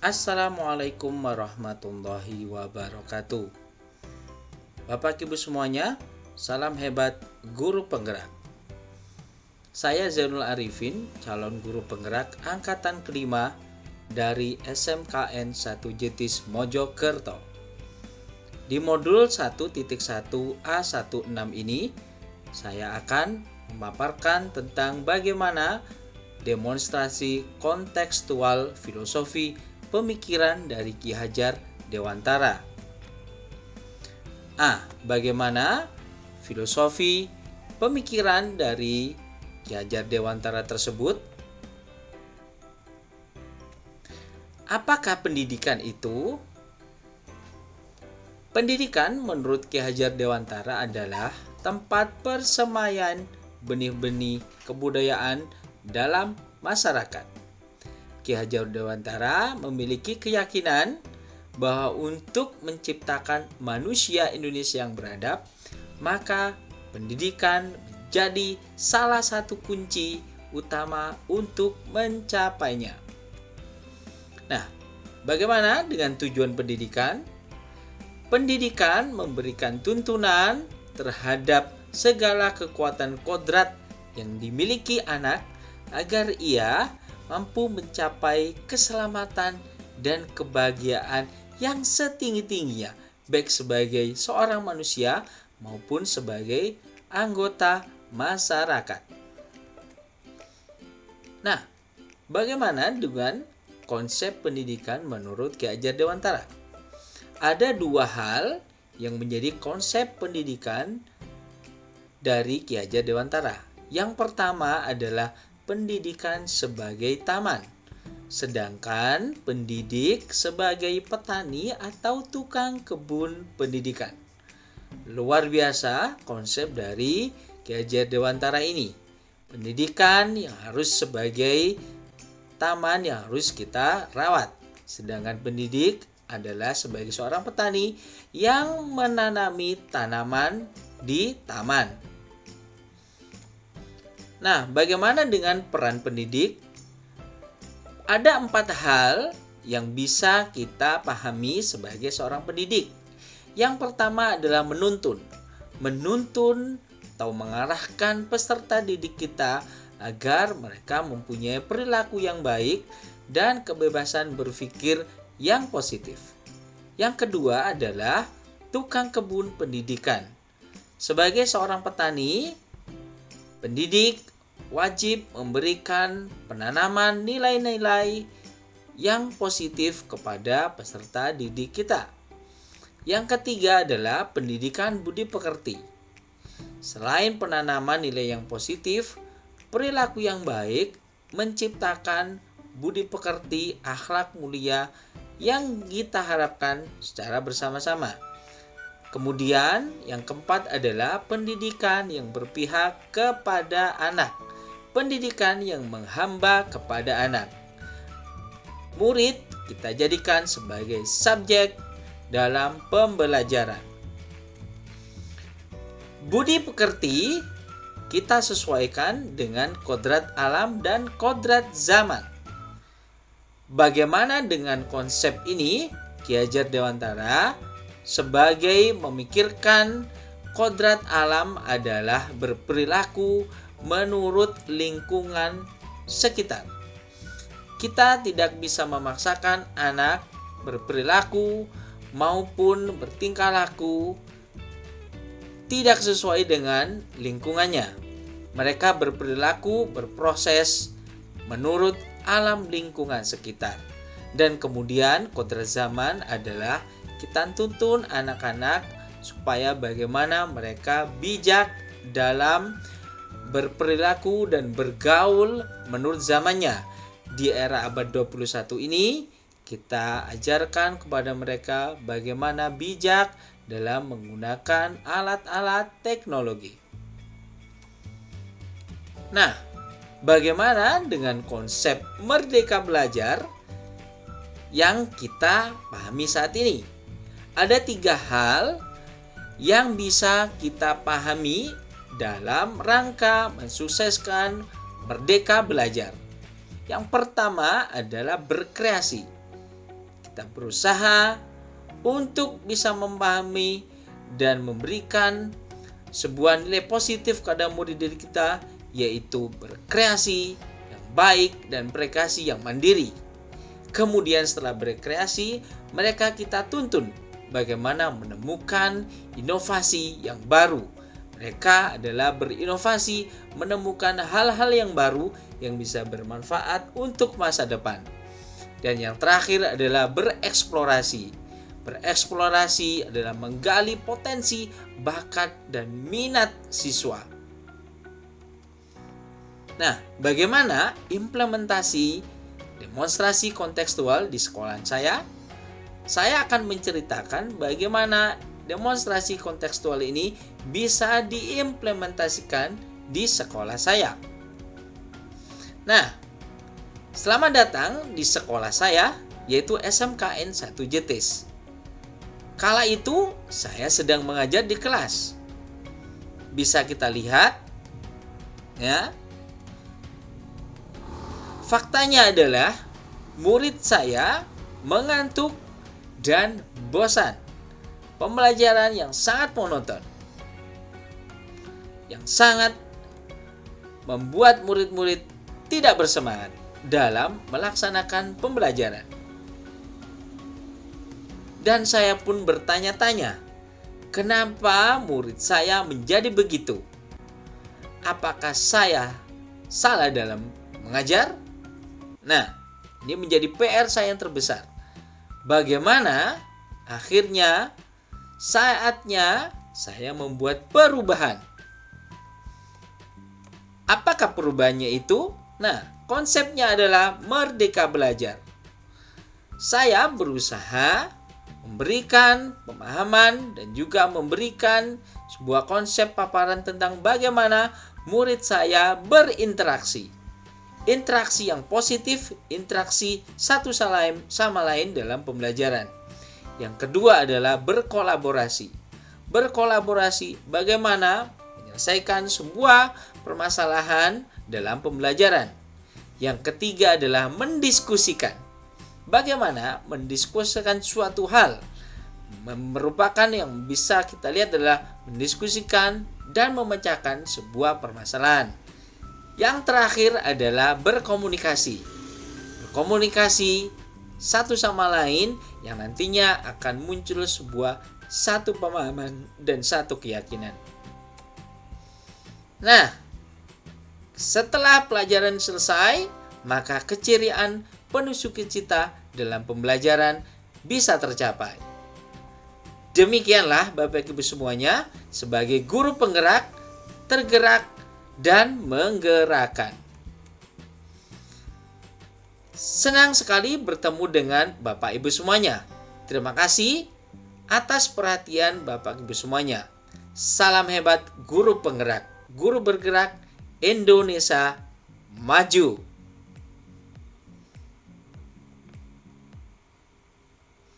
Assalamualaikum warahmatullahi wabarakatuh. Bapak Ibu semuanya, salam hebat guru penggerak. Saya Zainul Arifin, calon guru penggerak angkatan kelima dari SMKN 1 Jetis Mojokerto. Di modul 1.1 A16 ini, saya akan memaparkan tentang bagaimana demonstrasi kontekstual filosofi pemikiran dari Ki Hajar Dewantara. Bagaimana filosofi pemikiran dari Ki Hajar Dewantara tersebut? Apakah pendidikan itu? Pendidikan menurut Ki Hajar Dewantara adalah tempat persemaian benih-benih kebudayaan dalam masyarakat. Ki Hajar Dewantara memiliki keyakinan bahwa untuk menciptakan manusia Indonesia yang beradab, maka pendidikan menjadi salah satu kunci utama untuk mencapainya. Nah, bagaimana dengan tujuan pendidikan? Pendidikan memberikan tuntunan terhadap segala kekuatan kodrat yang dimiliki anak agar ia mampu mencapai keselamatan dan kebahagiaan yang setinggi-tingginya, baik sebagai seorang manusia maupun sebagai anggota masyarakat. Nah, bagaimana dengan konsep pendidikan menurut Ki Hajar Dewantara? Ada dua hal yang menjadi konsep pendidikan dari Ki Hajar Dewantara. Yang pertama adalah pendidikan sebagai taman, sedangkan pendidik sebagai petani atau tukang kebun pendidikan. Luar biasa konsep dari Ki Hajar Dewantara ini. Pendidikan yang harus sebagai taman yang harus kita rawat, sedangkan pendidik adalah sebagai seorang petani yang menanami tanaman di taman. Nah, bagaimana dengan peran pendidik? Ada 4 hal yang bisa kita pahami sebagai seorang pendidik. Yang pertama adalah menuntun. Menuntun atau mengarahkan peserta didik kita agar mereka mempunyai perilaku yang baik dan kebebasan berpikir yang positif. Yang kedua adalah tukang kebun pendidikan. Sebagai seorang petani, pendidik wajib memberikan penanaman nilai-nilai yang positif kepada peserta didik kita. Yang ketiga adalah pendidikan budi pekerti. Selain penanaman nilai yang positif, perilaku yang baik menciptakan budi pekerti, akhlak mulia yang kita harapkan secara bersama-sama. Kemudian yang keempat adalah pendidikan yang berpihak kepada anak. Pendidikan yang menghamba kepada anak. Murid kita jadikan sebagai subjek dalam pembelajaran. Budi pekerti kita sesuaikan dengan kodrat alam dan kodrat zaman. Bagaimana dengan konsep ini? Ki Hajar Dewantara sebagai memikirkan kodrat alam adalah berperilaku menurut lingkungan sekitar. Kita tidak bisa memaksakan anak berperilaku maupun bertingkah laku tidak sesuai dengan lingkungannya. Mereka berperilaku, berproses menurut alam lingkungan sekitar. Dan kemudian kodrat zaman adalah kita tuntun anak-anak supaya bagaimana mereka bijak dalam berperilaku dan bergaul menurut zamannya. Di era abad 21 ini kita ajarkan kepada mereka bagaimana bijak dalam menggunakan alat-alat teknologi. Nah, bagaimana dengan konsep merdeka belajar yang kita pahami saat ini? Ada 3 hal yang bisa kita pahami dalam rangka mensukseskan merdeka belajar. Yang pertama adalah berkreasi. kita berusaha untuk bisa memahami dan memberikan sebuah nilai positif kepada murid diri kita, yaitu berkreasi yang baik dan berkreasi yang mandiri. Kemudian setelah berkreasi, mereka kita tuntun bagaimana menemukan inovasi yang baru. Mereka adalah berinovasi, menemukan hal-hal yang baru yang bisa bermanfaat untuk masa depan. Dan yang terakhir adalah bereksplorasi. Bereksplorasi adalah menggali potensi, bakat, dan minat siswa. Nah, bagaimana implementasi demonstrasi kontekstual di sekolah saya? Saya akan menceritakan bagaimana demonstrasi kontekstual ini bisa diimplementasikan di sekolah saya. Nah, selamat datang di sekolah saya, yaitu SMKN 1 Jetis. Kala itu saya sedang mengajar di kelas. Bisa kita lihat, ya. Faktanya adalah murid saya mengantuk dan bosan. Pembelajaran yang sangat monoton, yang sangat membuat murid-murid tidak bersemangat dalam melaksanakan pembelajaran. Dan saya pun bertanya-tanya, kenapa murid saya menjadi begitu? Apakah saya salah dalam mengajar? Nah, ini menjadi PR saya yang terbesar. Bagaimana akhirnya saatnya saya membuat perubahan. Apakah perubahannya itu? Nah, konsepnya adalah merdeka belajar. Saya berusaha memberikan pemahaman dan juga memberikan sebuah konsep paparan tentang bagaimana murid saya berinteraksi. Interaksi yang positif, interaksi satu sama lain dalam pembelajaran. Yang kedua adalah berkolaborasi. Berkolaborasi bagaimana menyelesaikan sebuah permasalahan dalam pembelajaran. Yang ketiga adalah mendiskusikan. Bagaimana mendiskusikan suatu hal. Merupakan yang bisa kita lihat adalah mendiskusikan dan memecahkan sebuah permasalahan. Yang terakhir adalah berkomunikasi. Berkomunikasi satu sama lain yang nantinya akan muncul sebuah satu pemahaman dan satu keyakinan. Nah, setelah pelajaran selesai, maka keceriaan penuh sukacita dalam pembelajaran bisa tercapai. Demikianlah Bapak Ibu semuanya, sebagai guru penggerak, tergerak, dan menggerakkan. Senang sekali bertemu dengan Bapak Ibu semuanya. Terima kasih atas perhatian Bapak Ibu semuanya. Salam hebat guru penggerak, guru bergerak, Indonesia maju.